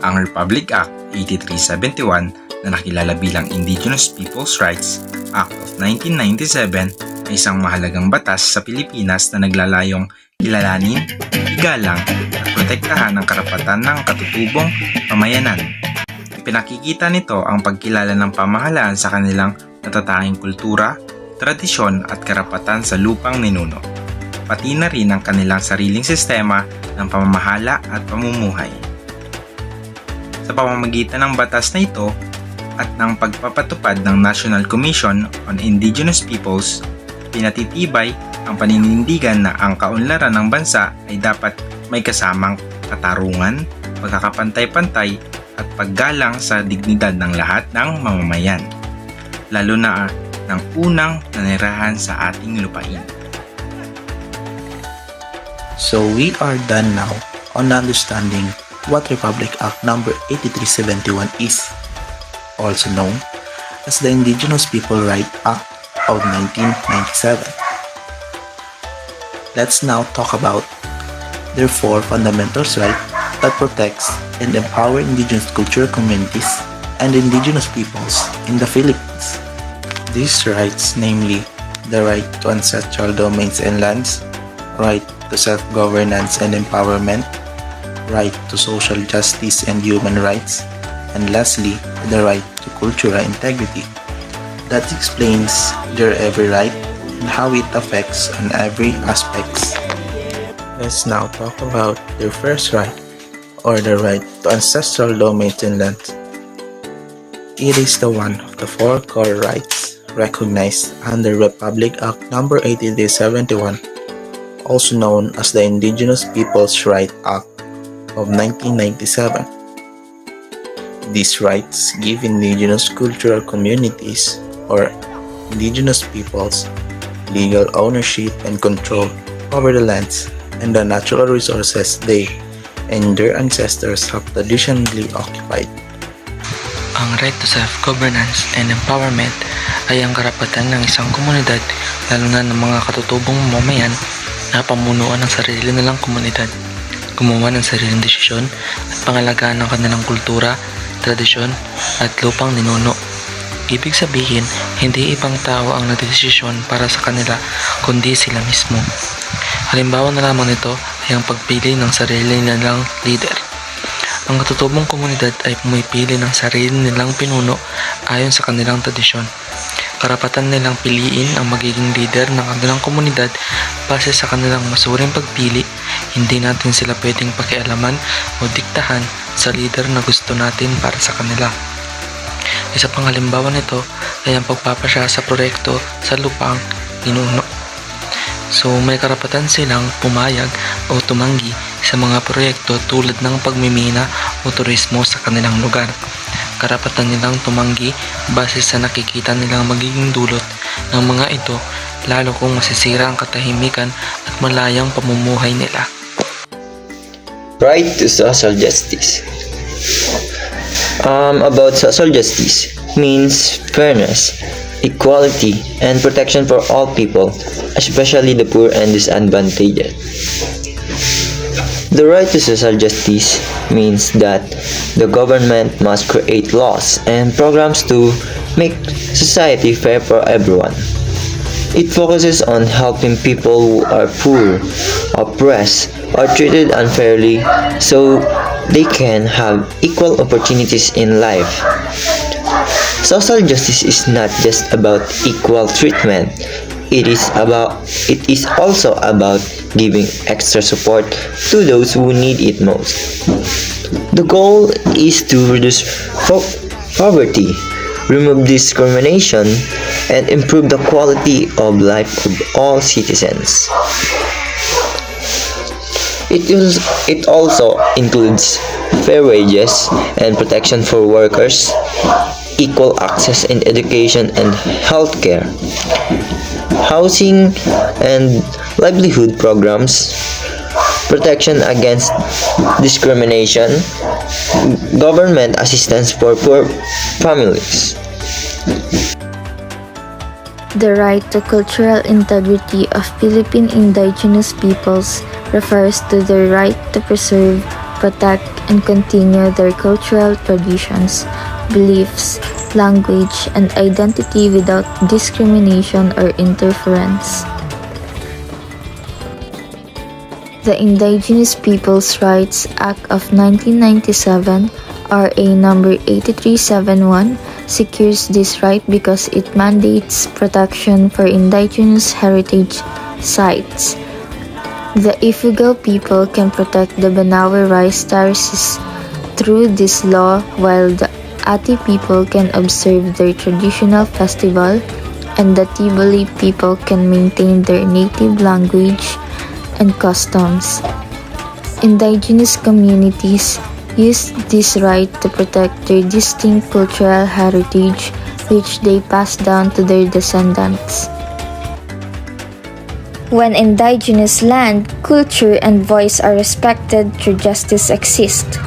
Ang Republic Act 8371 na nakilala bilang Indigenous Peoples' Rights Act of 1997 ay isang mahalagang batas sa Pilipinas na naglalayong kilalanin, igalang at protektahan ang karapatan ng katutubong pamayanan. Ipinakikita nito ang pagkilala ng pamahalaan sa kanilang natatanging kultura, tradisyon at karapatan sa lupang ninuno, pati na rin ang kanilang sariling sistema ng pamamahala at pamumuhay. Sa pamamagitan ng batas na ito at ng pagpapatupad ng National Commission on Indigenous Peoples, pinatitibay ang paninindigan na ang kaunlaran ng bansa ay dapat may kasamang katarungan, pagkakapantay-pantay at paggalang sa dignidad ng lahat ng mamamayan, lalo na ng unang nanirahan sa ating lupain. So we are done now on understanding what Republic Act number 8371 is, also known as the Indigenous People Right Act of 1997. Let's now talk about their four fundamental rights that protects and empower indigenous cultural communities and indigenous peoples in the Philippines. These rights, namely the right to ancestral domains and lands, right to self-governance and empowerment, right to social justice and human rights, and lastly, the right to cultural integrity. That explains their every right and how it affects on every aspects. Let's now talk about their first right, or the right to ancestral domains and lands. It is the one of the four core rights recognized under Republic Act number 8371, also known as the Indigenous Peoples' Right Act of 1997. These rights give indigenous cultural communities or indigenous peoples legal ownership and control over the lands and the natural resources they and their ancestors have traditionally occupied. Ang right to self-governance and empowerment ay ang karapatan ng isang komunidad, lalo na ng mga katutubong mamamayan, na pamunuan ng sarili nilang komunidad, gumawa ng sariling desisyon at pangalagaan ng kanilang kultura, tradisyon at lupang ninuno. Ibig sabihin, hindi ibang tao ang nagdesisyon para sa kanila, kundi sila mismo. Halimbawa na lamang nito ay ang pagpili ng sarili nilang leader. Ang katutubong komunidad ay pumipili ng sarili nilang pinuno ayon sa kanilang tradisyon. Karapatan nilang piliin ang magiging leader ng kanilang komunidad base sa kanilang masuring pagpili. Hindi natin sila pwedeng pakialaman o diktahan sa leader na gusto natin para sa kanila. Isa pang halimbawa nito ay ang pagpapasya sa proyekto sa lupang ninuno. So may karapatan silang pumayag o tumanggi sa mga proyekto tulad ng pagmimina o turismo sa kanilang lugar. Karapatan nilang tumanggi base sa nakikita nilang magiging dulot ng mga ito, lalo kung masisira ang katahimikan at malayang pamumuhay nila. Right to social justice. About social justice means fairness, equality, and protection for all people, especially the poor and disadvantaged. The right to social justice means that the government must create laws and programs to make society fair for everyone. It focuses on helping people who are poor, oppressed, or treated unfairly so they can have equal opportunities in life. Social justice is not just about equal treatment. It is also about giving extra support to those who need it most. The goal is to reduce poverty, remove discrimination, and improve the quality of life of all citizens. It also includes fair wages and protection for workers, equal access in education and healthcare, housing and livelihood programs, protection against discrimination, government assistance for poor families. The right to cultural integrity of Philippine indigenous peoples refers to the right to preserve, protect, and continue their cultural traditions, beliefs, language, and identity without discrimination or interference. The Indigenous Peoples' Rights Act of 1997, RA number 8371, secures this right because it mandates protection for indigenous heritage sites. The Ifugao people can protect the Banawe rice terraces through this law, while the Ati people can observe their traditional festival, and the Tiboli people can maintain their native language and customs. Indigenous communities use this right to protect their distinct cultural heritage, which they pass down to their descendants. When indigenous land, culture, and voice are respected, true justice exists.